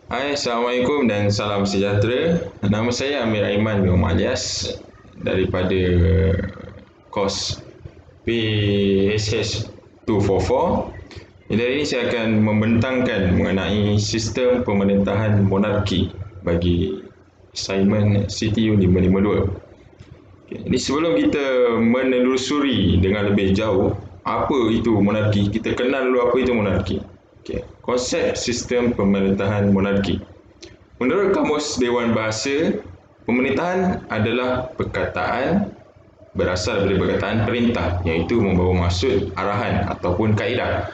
Hai, Assalamualaikum dan salam sejahtera. Nama saya Amir Aiman bin Muhammad Alias daripada kos PSH 244. Jadi hari ini saya akan membentangkan mengenai sistem pemerintahan monarki bagi assignment CTU 552. Jadi sebelum kita menelusuri dengan lebih jauh apa itu monarki, kita kenal dulu apa itu monarki. Konsep sistem pemerintahan monarki. Menurut Kamus Dewan Bahasa, pemerintahan adalah perkataan berasal dari perkataan perintah, iaitu membawa maksud, arahan ataupun kaedah.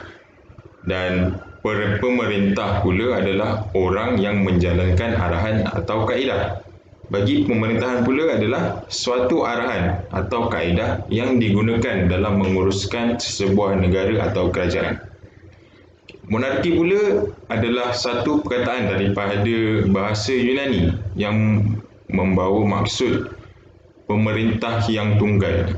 Dan pemerintah pula adalah orang yang menjalankan arahan atau kaedah. Bagi pemerintahan pula adalah suatu arahan atau kaedah yang digunakan dalam menguruskan sebuah negara atau kerajaan. Monarki pula adalah satu perkataan daripada bahasa Yunani yang membawa maksud pemerintah yang tunggal.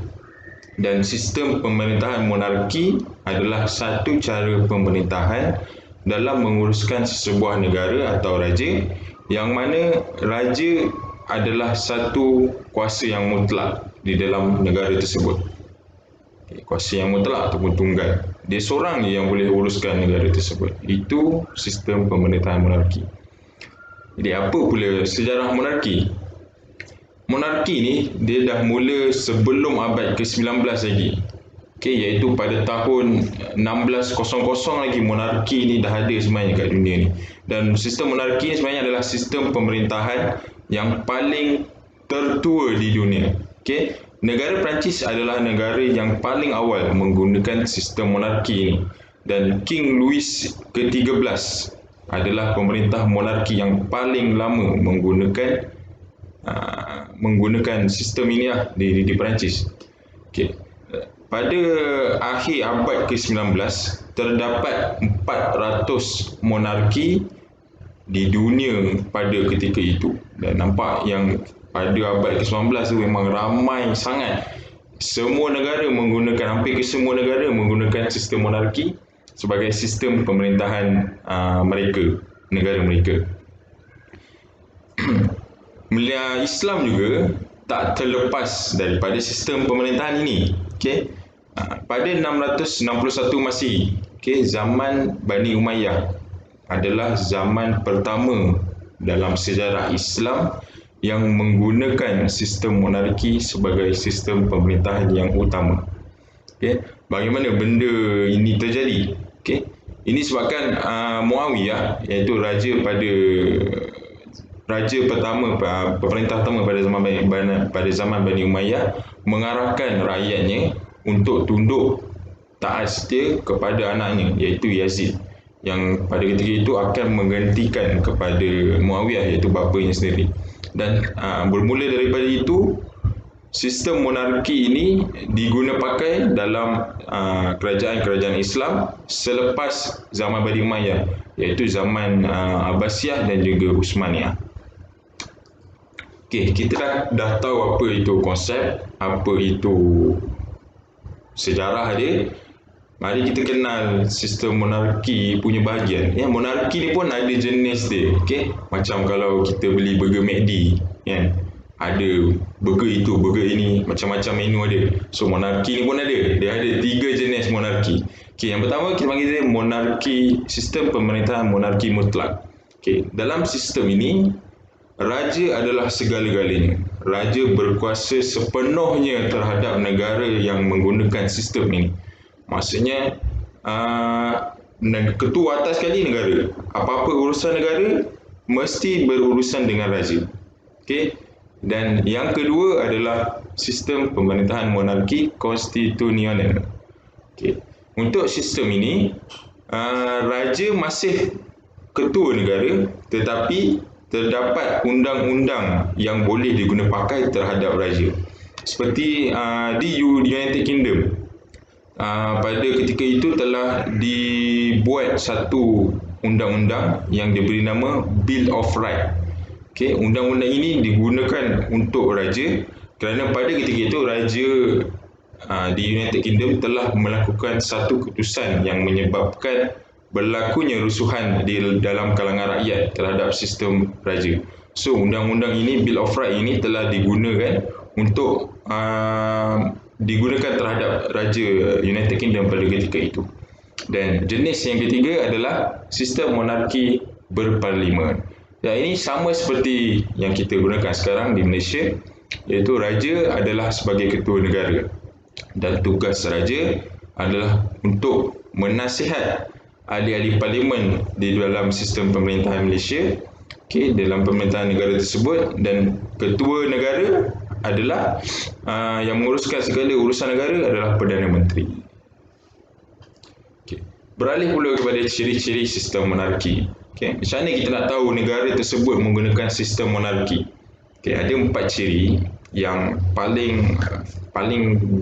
Dan sistem pemerintahan monarki adalah satu cara pemerintahan dalam menguruskan sebuah negara atau raja, yang mana raja adalah satu kuasa yang mutlak di dalam negara tersebut. Kuasa yang mutlak ataupun tunggal. Dia seorang je yang boleh uruskan negara tersebut. Itu sistem pemerintahan monarki. Jadi apa pula sejarah monarki? Monarki ni dia dah mula sebelum abad ke-19 lagi. Iaitu pada tahun 1600 lagi monarki ni dah ada sebenarnya kat dunia ni. Dan sistem monarki ni sebenarnya adalah sistem pemerintahan yang paling tertua di dunia. Negara Perancis adalah negara yang paling awal menggunakan sistem monarki ini, dan King Louis ke-13 adalah pemerintah monarki yang paling lama menggunakan sistem ini di Perancis. Pada akhir abad ke-19 terdapat 400 monarki di dunia pada ketika itu, dan nampak yang pada abad ke-19 tu memang ramai sangat. Semua negara menggunakan, hampir semua negara menggunakan sistem monarki sebagai sistem pemerintahan mereka, negara mereka. Islam juga tak terlepas daripada sistem pemerintahan ini. Pada 661 Masihi, zaman Bani Umayyah adalah zaman pertama dalam sejarah Islam yang menggunakan sistem monarki sebagai sistem pemerintahan yang utama. Bagaimana benda ini terjadi? Ini sebabkan Muawiyah, iaitu raja pertama, pemerintah pertama pada zaman Bani Umayyah, mengarahkan rakyatnya untuk tunduk taat setia kepada anaknya, iaitu Yazid, yang pada ketika itu akan menggantikan kepada Muawiyah, iaitu bapanya sendiri. Dan bermula daripada itu, sistem monarki ini diguna pakai dalam kerajaan-kerajaan Islam selepas zaman Bani Umayyah, iaitu zaman Abbasiyah dan juga Uthmaniyah. Kita dah tahu apa itu konsep, apa itu sejarah dia. Mari kita kenal sistem monarki punya bahagian. Monarki ni pun ada jenis dia. Macam kalau kita beli burger McD, kan? Ada burger itu, burger ini, macam-macam menu ada. So monarki ni pun ada. Dia ada 3 jenis monarki. Yang pertama kita panggil dia monarki, sistem pemerintahan monarki mutlak. Dalam sistem ini, raja adalah segala-galanya. Raja berkuasa sepenuhnya terhadap negara yang menggunakan sistem ini. Maksudnya ketua atas sekali negara. Apa-apa urusan negara mesti berurusan dengan raja. Dan yang kedua adalah sistem pemerintahan monarki konstitusional. Untuk sistem ini, raja masih ketua negara, tetapi terdapat undang-undang yang boleh diguna pakai terhadap raja. Seperti di United Kingdom, pada ketika itu telah dibuat satu undang-undang yang diberi nama Bill of Rights. Undang-undang ini digunakan untuk raja kerana pada ketika itu raja di United Kingdom telah melakukan satu keputusan yang menyebabkan berlakunya rusuhan di dalam kalangan rakyat terhadap sistem raja. So undang-undang ini, Bill of Rights ini telah digunakan untuk digunakan terhadap Raja United Kingdom pada ketika itu. Dan jenis yang ketiga adalah sistem monarki berparlimen. Dan ini sama seperti yang kita gunakan sekarang di Malaysia, iaitu raja adalah sebagai ketua negara. Dan tugas raja adalah untuk menasihat ahli-ahli parlimen di dalam sistem pemerintahan Malaysia, dalam pemerintahan negara tersebut, dan ketua negara adalah yang menguruskan segala urusan negara adalah Perdana Menteri. Beralih pula kepada ciri-ciri sistem monarki. Macam mana kita nak tahu negara tersebut menggunakan sistem monarki? Ada 4 ciri yang paling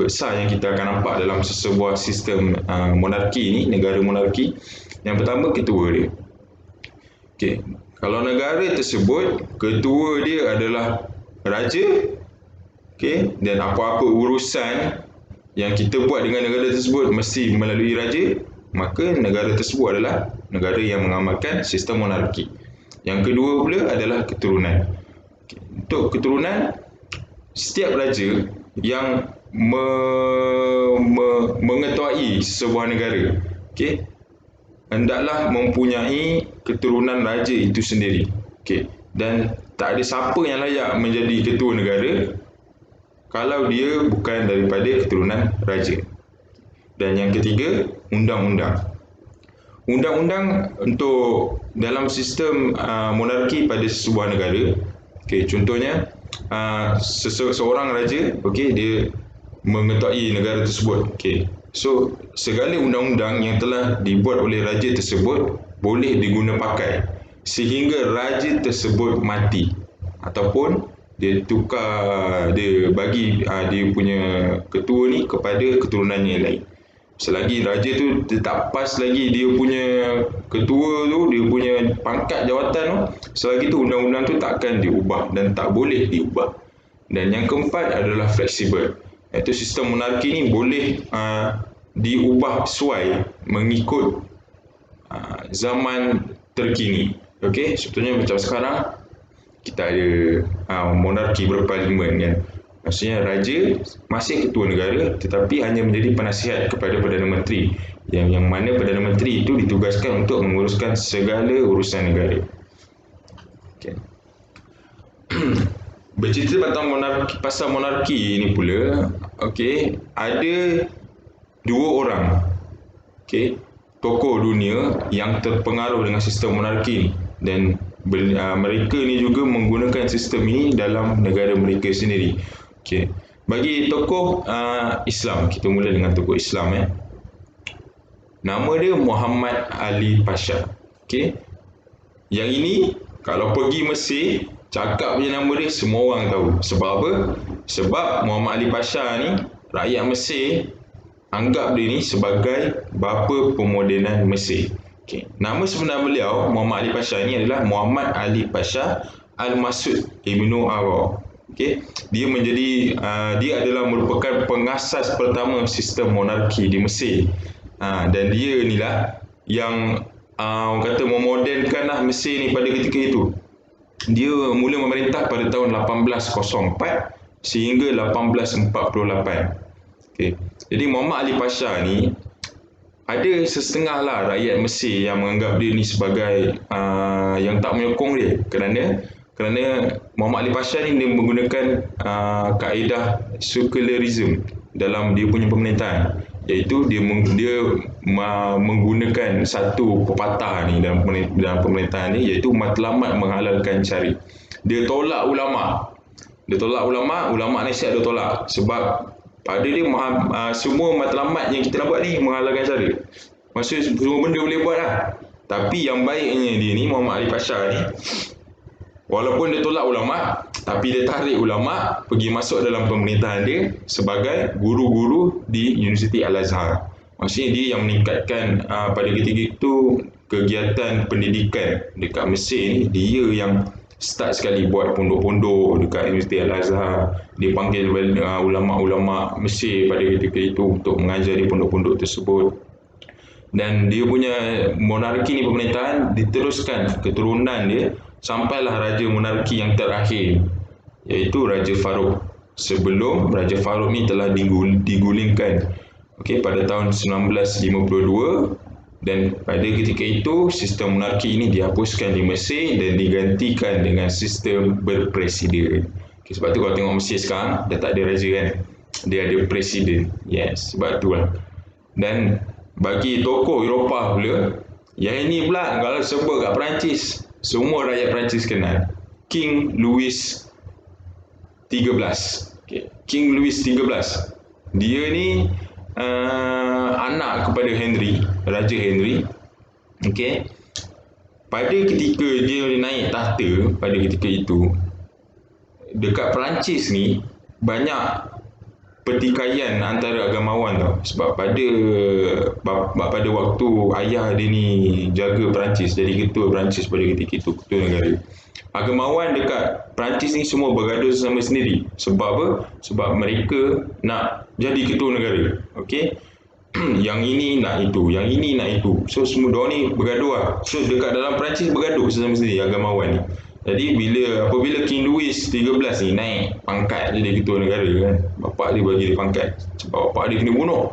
besar yang kita akan nampak dalam sebuah sistem monarki ini, negara monarki. Yang pertama, ketua dia. Kalau negara tersebut ketua dia adalah raja, dan apa-apa urusan yang kita buat dengan negara tersebut mesti melalui raja, maka negara tersebut adalah negara yang mengamalkan sistem monarki. Yang kedua pula adalah keturunan. Untuk keturunan, setiap raja yang mengetuai sebuah negara, hendaklah mempunyai keturunan raja itu sendiri. Dan tak ada siapa yang layak menjadi ketua negara kalau dia bukan daripada keturunan raja. Dan yang ketiga, undang-undang. Undang-undang untuk dalam sistem monarki pada sebuah negara, contohnya seorang raja, dia mengetuai negara tersebut. So segala undang-undang yang telah dibuat oleh raja tersebut boleh diguna pakai sehingga raja tersebut mati, ataupun dia bagi dia punya ketua ni kepada keturunannya yang lain. Selagi raja tu tak pas lagi dia punya ketua tu, dia punya pangkat jawatan tu, selagi tu undang-undang tu takkan diubah dan tak boleh diubah. Dan yang keempat adalah fleksibel, iaitu sistem monarki ni boleh diubah sesuai mengikut zaman terkini. Sebetulnya macam sekarang kita ada monarki berparlimen, kan. Maksudnya raja masih ketua negara tetapi hanya menjadi penasihat kepada Perdana Menteri, yang mana Perdana Menteri itu ditugaskan untuk menguruskan segala urusan negara. Bercerita tentang pasal monarki ini pula, ada 2 orang tokoh dunia yang terpengaruh dengan sistem monarki, dan mereka ni juga menggunakan sistem ini dalam negara mereka sendiri. Bagi tokoh Islam, kita mula dengan tokoh Islam. Nama dia Muhammad Ali Pasha. Yang ini kalau pergi Mesir, cakap je nama dia, semua orang tahu. Sebab apa? Sebab Muhammad Ali Pasha ni, rakyat Mesir anggap dia ni sebagai bapa pemodenan Mesir. Nama sebenar beliau, Muhammad Ali Pasha ni adalah Muhammad Ali Pasha Al-Masud Ibnu Ara. Dia adalah merupakan pengasas pertama sistem monarki di Mesir. Dan dia inilah yang orang kata memodenkanlah Mesir ni pada ketika itu. Dia mula memerintah pada tahun 1804 sehingga 1848. Jadi Muhammad Ali Pasha ni, ada setengah lah rakyat Mesir yang menganggap dia ni sebagai yang tak menyokong dia, kerana Muhammad Ali Pasha ni dia menggunakan kaedah secularism dalam dia punya pemerintahan, iaitu dia menggunakan satu pepatah ni dalam pemerintahan ni, iaitu matlamat menghalalkan cari. Dia tolak ulama. Ulama nasihat dia tolak, sebab pada dia semua matlamat yang kita nak buat ni menghalalkan cara. Maksudnya semua benda boleh buat lah. Tapi yang baiknya dia ni, Muhammad Ali Pasha ni, walaupun dia tolak ulama, tapi dia tarik ulama pergi masuk dalam pemerintahan dia sebagai guru-guru di Universiti Al-Azhar. Maksudnya dia yang meningkatkan pada ketika itu kegiatan pendidikan dekat Mesir ni. Dia yang start sekali buat pondok-pondok dekat Universiti Al-Azhar. Dia panggil ulama-ulama Mesir pada ketika itu untuk mengajar di pondok-pondok tersebut. Dan dia punya monarki ni, pemerintahan diteruskan keturunan dia sampailah raja monarki yang terakhir, iaitu Raja Farouk. Sebelum Raja Farouk ni telah digulingkan pada tahun 1952, dan pada ketika itu sistem monarki ini dihapuskan di Mesir dan digantikan dengan sistem berpresiden. Sebab tu kalau tengok Mesir sekarang dah tak ada raja kan, dia ada presiden. Yes, sebab tu lah. Dan bagi tokoh Eropah pula, yang ini pula kalau sebut kat Perancis, semua rakyat Perancis kenal, King Louis XIII. King Louis XIII. Dia ni anak kepada Henry, Raja Henry. Pada ketika dia naik tahta, pada ketika itu dekat Perancis ni banyak pertikaian antara agamawan tau. Sebab pada waktu ayah dia ni jaga Perancis, jadi ketua Perancis pada ketika itu, ketua negara, agamawan dekat Perancis ni semua bergaduh sesama sendiri. Sebab apa? Sebab mereka nak jadi ketua negara. Yang ini nak itu, yang ini nak itu. So semua diorang ni bergaduh lah. So dekat dalam Perancis bergaduh sesama sendiri agamawan ni. Jadi apabila King Louis XIII ni naik pangkat, dia ketua negara kan, bapak dia bagi dia pangkat sebab bapak dia kena bunuh.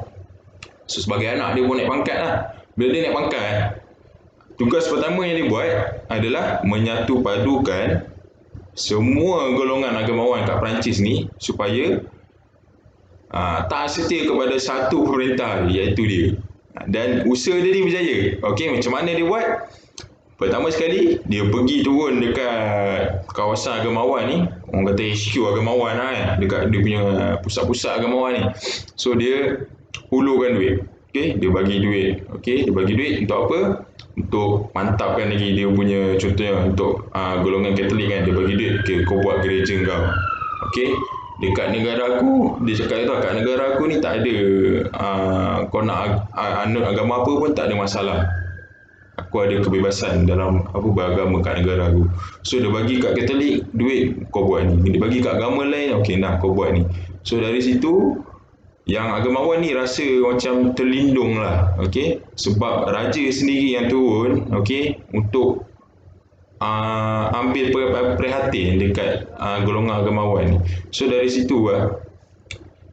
So sebagai anak dia pun naik pangkat lah. Bila dia naik pangkat, tugas pertama yang dia buat adalah menyatu padukan semua golongan agamawan kat Perancis ni supaya tak setia kepada satu pemerintah, iaitu dia. Dan usaha dia ni berjaya. Macam mana dia buat? Pertama sekali, dia pergi turun dekat kawasan agamawan ni, orang kata HQ agamawan lah kan, dekat dia punya pusat-pusat agamawan ni. So dia hulurkan duit. Dia bagi duit. Dia bagi duit untuk apa? Untuk mantapkan lagi dia punya, contohnya untuk golongan Katolik kan, dia bagi duit, kau buat gereja kau. Dekat negara aku, dia cakap itu, kat negara aku ni tak ada, kau nak anut agama apa pun tak ada masalah. Aku ada kebebasan dalam beragama kat negara aku. So dia bagi kat Katolik duit, kau buat ni. Dia bagi kat agama lain, kau buat ni. So dari situ yang agamawan ni rasa macam terlindung lah. Sebab raja sendiri yang turun untuk ambil perhatian dekat golongan agamawan ni. So dari situ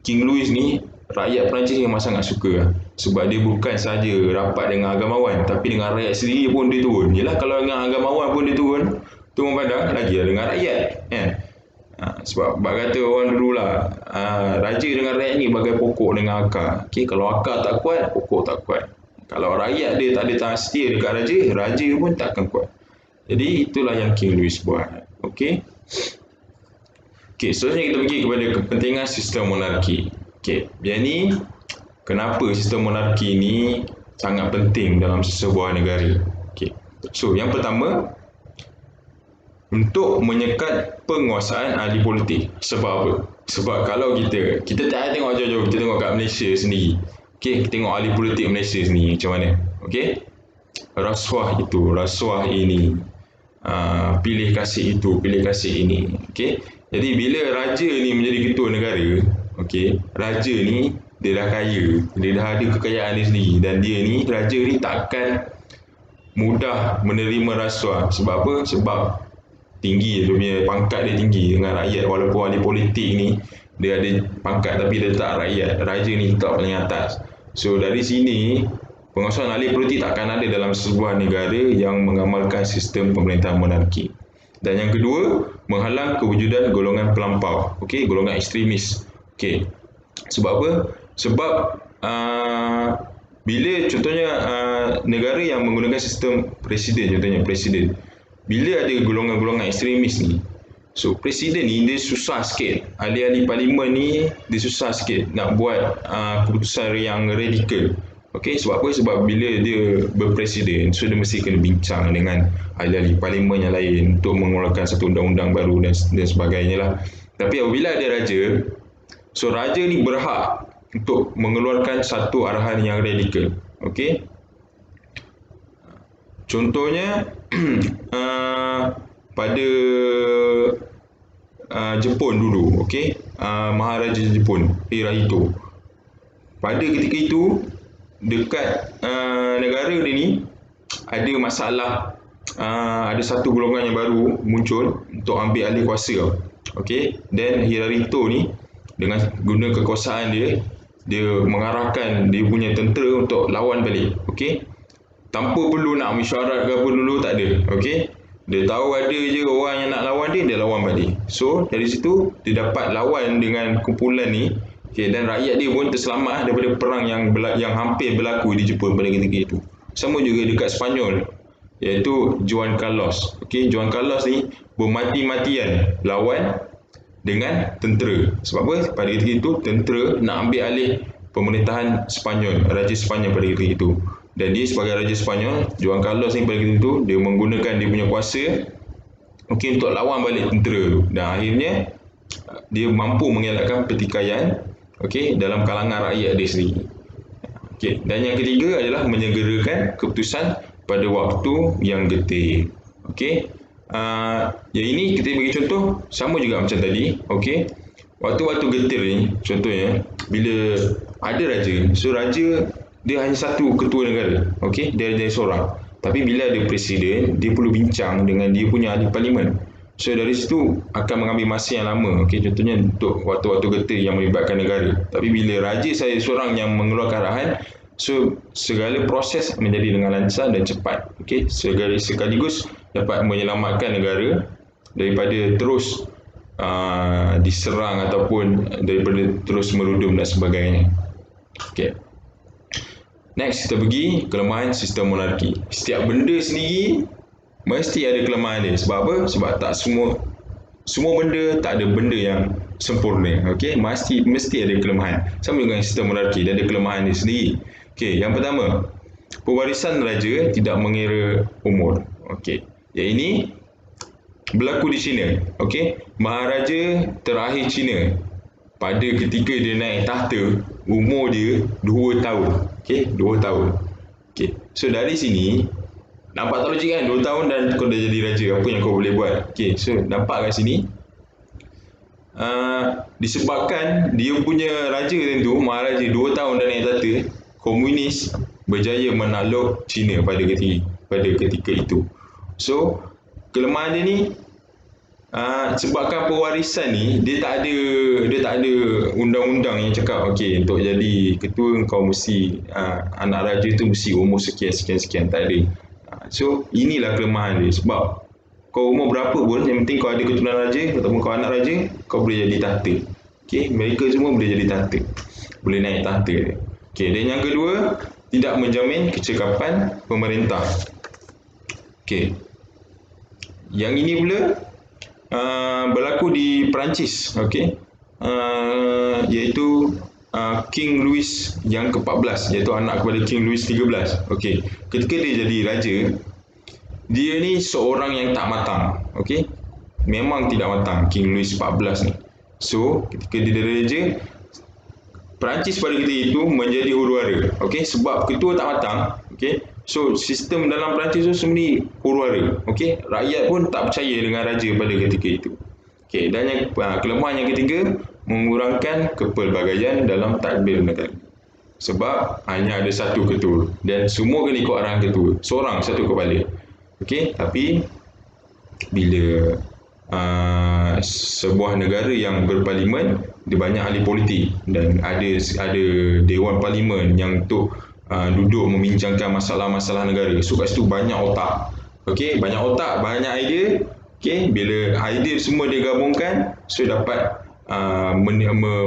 King Louis ni, rakyat Perancis memang sangat suka lah. Sebab dia bukan sahaja rapat dengan agamawan, tapi dengan rakyat sendiri pun dia turun. Yelah, kalau dengan agamawan pun dia turun pandang, lagi lah dengan rakyat kan. Sebab kata orang dulu lah, raja dengan rakyat ni bagai pokok dengan akar. Kalau akar tak kuat, pokok tak kuat. Kalau rakyat dia tak ada tahan setia dekat raja pun takkan kuat. Jadi itulah yang King Louis buat. Seterusnya kita pergi kepada kepentingan sistem monarki. Yang ni, kenapa sistem monarki ni sangat penting dalam sebuah negara. So yang pertama, untuk menyekat penguasaan ahli politik. Sebab apa? Sebab kalau kita tak tengok jauh-jauh, kita tengok kat Malaysia sendiri. Kita tengok ahli politik Malaysia sendiri macam mana. Rasuah itu, rasuah ini, pilih kasih itu, pilih kasih ini. Jadi bila raja ni menjadi ketua negara, raja ni dia dah kaya, dia dah ada kekayaan dia sendiri, dan dia ni, raja ni takkan mudah menerima rasuah. Sebab apa? Sebab tinggi, dia punya pangkat dia tinggi dengan rakyat. Walaupun ahli politik ni dia ada pangkat, tapi dia tak rakyat, raja ni tak paling atas. So dari sini, penguasaan ahli politik takkan ada dalam sebuah negara yang mengamalkan sistem pemerintahan monarki. Dan yang kedua, menghalang kewujudan golongan pelampau, golongan ekstremis. Sebab apa? Sebab bila contohnya negara yang menggunakan sistem presiden, contohnya presiden, bila ada golongan-golongan ekstremis ni, so presiden ni dia susah sikit, ahli-ahli parlimen ni dia susah sikit nak buat keputusan yang radikal. Sebab apa? Sebab bila dia berpresiden, so dia mesti kena bincang dengan ahli-ahli parlimen yang lain untuk mengeluarkan satu undang-undang baru dan sebagainya lah. Tapi apabila ada raja, so raja ni berhak untuk mengeluarkan satu arahan yang radikal. Contohnya pada Jepun dulu, Maharaja Jepun Hirohito. Pada ketika itu, dekat negara dia ni ada masalah, ada satu golongan yang baru muncul untuk ambil alih kuasa. Okey, dan Hirohito ni dengan guna kekuasaan dia, dia mengarahkan dia punya tentera untuk lawan balik. Okey, tanpa perlu nak mesyuarat ke apa dulu, tak ada. Okey, dia tahu ada je orang yang nak lawan dia, dia lawan balik. So dari situ dia dapat lawan dengan kumpulan ni. Okey, dan rakyat dia pun terselamat daripada perang yang hampir berlaku di Jepun pada ketika itu. Sama juga dekat Sepanyol, iaitu Juan Carlos. Okey, Juan Carlos ni bermati-matian lawan dengan tentera. Sebab apa? Pada ketika itu tentera nak ambil alih pemerintahan Sepanyol, Raja Sepanyol pada ketika itu. Dan dia sebagai Raja Sepanyol, Juan Carlos ni pada ketika itu dia menggunakan dia punya kuasa untuk lawan balik tentera tu. Dan akhirnya dia mampu mengelakkan pertikaian dalam kalangan rakyat dia sendiri. Dan yang ketiga adalah menyegerakan keputusan pada waktu yang getir. Yang ini kita bagi contoh sama juga macam tadi. Waktu-waktu getir ni, contohnya bila ada raja, so raja dia hanya satu ketua negara. Dia ada seorang. Tapi bila ada presiden, dia perlu bincang dengan dia punya ahli parlimen. So dari situ akan mengambil masa yang lama. Contohnya untuk waktu-waktu getir yang melibatkan negara. Tapi bila raja saya seorang yang mengeluarkan arahan, so segala proses menjadi dengan lancar dan cepat. Sekaligus dapat menyelamatkan negara daripada terus diserang ataupun daripada terus merudum dan sebagainya. Next, kita pergi kelemahan sistem monarki. Setiap benda sendiri mesti ada kelemahan dia. Sebab apa? Sebab tak semua benda, tak ada benda yang sempurna. Mesti ada kelemahan. Sama dengan sistem monarki, dia ada kelemahan dia sendiri. Yang pertama, pewarisan raja tidak mengira umur. Yang ini berlaku di China. Maharaja terakhir China pada ketika dia naik tahta, umur dia 2 tahun. 2 tahun. So dari sini nampak tak logik kan? 2 tahun dan kau dah jadi raja. Apa yang kau boleh buat? So nampak kat sini, disebabkan dia punya raja tentu, maharaja 2 tahun dah naik tahta, komunis berjaya menakluk China pada ketika itu. So kelemahan dia ni, sebabkan pewarisan ni dia tak ada undang-undang yang cakap untuk jadi ketua kau mesti anak raja tu mesti umur sekian, tak ada. So inilah kelemahan dia. Sebab kau umur berapa pun, yang penting kau ada keturunan raja ataupun kau anak raja, kau boleh jadi tahta. Mereka semua boleh jadi tahta, boleh naik tahta dia. Dan yang kedua, tidak menjamin kecekapan pemerintah. Yang ini pula berlaku di Perancis, iaitu King Louis yang ke-14, iaitu anak kepada King Louis 13. Ketika dia jadi raja, dia ni seorang yang tak matang. Memang tidak matang King Louis 14 ni. So ketika dia jadi raja, Perancis pada ketika itu menjadi huru-hara. Sebab ketua tak matang. So sistem dalam Perancis tu sendiri huru-hara. Rakyat pun tak percaya dengan raja pada ketika itu. Dan yang kelemahan yang ketiga, mengurangkan kepelbagaian dalam tadbir negara. Sebab hanya ada satu ketua dan semua kena ikut arahan ketua. Seorang satu kepala. Tapi bila sebuah negara yang berparlimen, dia banyak ahli politik dan ada dewan parlimen yang untuk duduk membincangkan masalah-masalah negara. So kat situ banyak otak. Banyak otak, banyak idea. Bila idea semua dia gabungkan, so dapat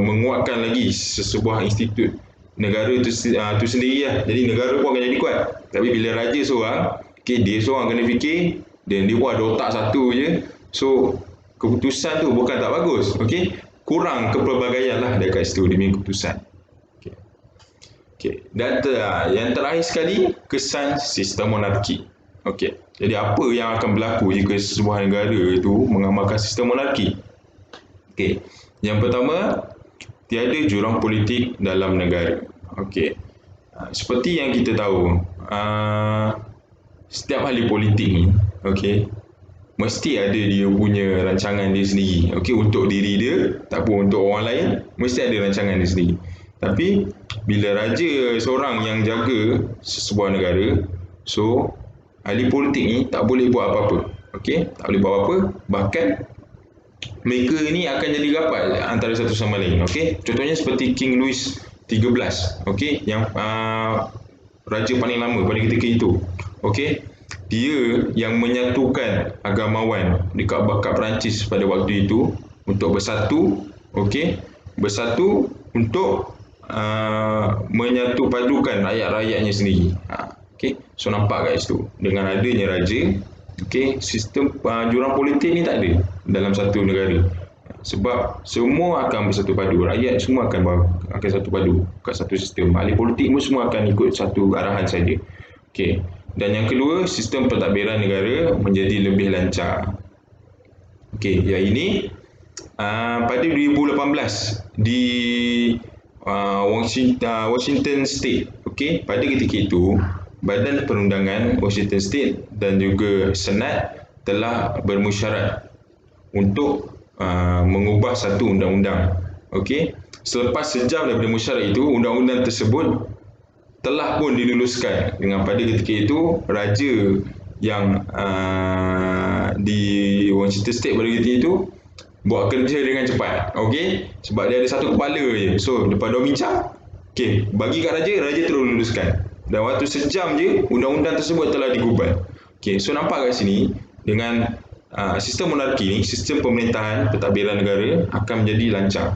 menguatkan lagi sebuah institut negara tu sendiri lah. Jadi negara pun akan jadi kuat. Tapi bila raja seorang, dia seorang kena fikir dan dia pun ada otak satu je. So keputusan tu bukan tak bagus. Kurang kepelbagaian lah dekat situ demi keputusan. Dan yang terakhir sekali, kesan sistem monarki. Jadi apa yang akan berlaku jika sebuah negara itu mengamalkan sistem monarki? Yang pertama, tiada jurang politik dalam negara. Seperti yang kita tahu, setiap ahli politik ni, mesti ada dia punya rancangan dia sendiri. Untuk diri dia, tak pun untuk orang lain, mesti ada rancangan dia sendiri. Tapi bila raja seorang yang jaga sebuah negara, so ahli politik ni tak boleh buat apa-apa. Okey, tak boleh buat apa-apa. Bahkan mereka ni akan jadi rapat antara satu sama lain. Okey, contohnya seperti King Louis 13, okey, yang raja paling lama pada ketika itu. Okey, dia yang menyatukan agamawan dekat Perancis pada waktu itu untuk bersatu, okey, bersatu untuk menyatu padukan rakyat-rakyatnya sendiri. Okey, so nampak kat situ dengan adanya raja, okey, sistem jurang politik ni tak ada dalam satu negara. Sebab semua akan bersatu padu, rakyat semua akan satu padu kat satu sistem. Ahli politik pun semua akan ikut satu arahan saja. Okey. Dan yang kedua, sistem pentadbiran negara menjadi lebih lancar. Okey, yang ini pada 2018 di Washington State. Okey, pada ketika itu Badan Perundangan Washington State dan juga Senat telah bermusyarat untuk mengubah satu undang-undang. Okey, selepas sejam daripada musyarat itu, undang-undang tersebut telah pun diluluskan dengan pada ketika itu raja yang di Washington State pada ketika itu buat kerja dengan cepat. Okey, sebab dia ada satu kepala je. So lepas dia bincang, okey, bagi kat raja terus luluskan. Dan waktu sejam je undang-undang tersebut telah digubal. Okey, so nampak kat sini dengan sistem monarki ni, sistem pemerintahan pentadbiran negara akan menjadi lancar.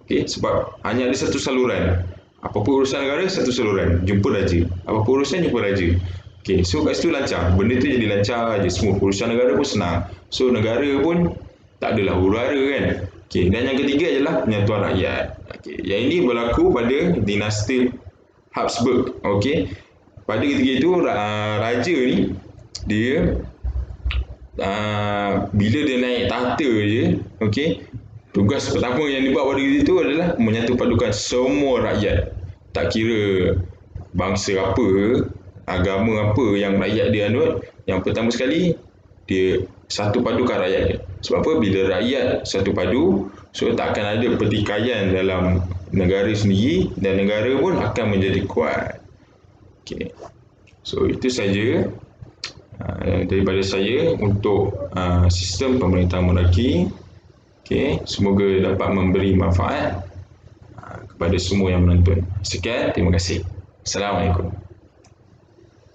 Okey, sebab hanya ada satu saluran. Apa-apa urusan negara, satu saluran, jumpa raja. Apa-apa urusan, jumpa raja. Okey, so kat situ lancar. Benda tu jadi lancar je, semua urusan negara pun senang. So negara pun tak adalah huru-hara kan. Okey, dan yang ketiga adalah penyatuan rakyat. Okey, yang ini berlaku pada dinasti Habsburg. Okey, pada ketika itu raja ni dia bila dia naik tahta je, okey, tugas pertama yang dibuat pada ketika itu adalah menyatu padukan semua rakyat. Tak kira bangsa apa, agama apa yang rakyat dia anut, yang pertama sekali dia satu padukan rakyat dia. Sebab apa? Bila rakyat satu padu, so tak akan ada pertikaian dalam negara sendiri dan negara pun akan menjadi kuat. Okey. So itu saja daripada saya untuk sistem pemerintahan monarki. Okey, semoga dapat memberi manfaat kepada semua yang menonton. Sekian, terima kasih. Assalamualaikum.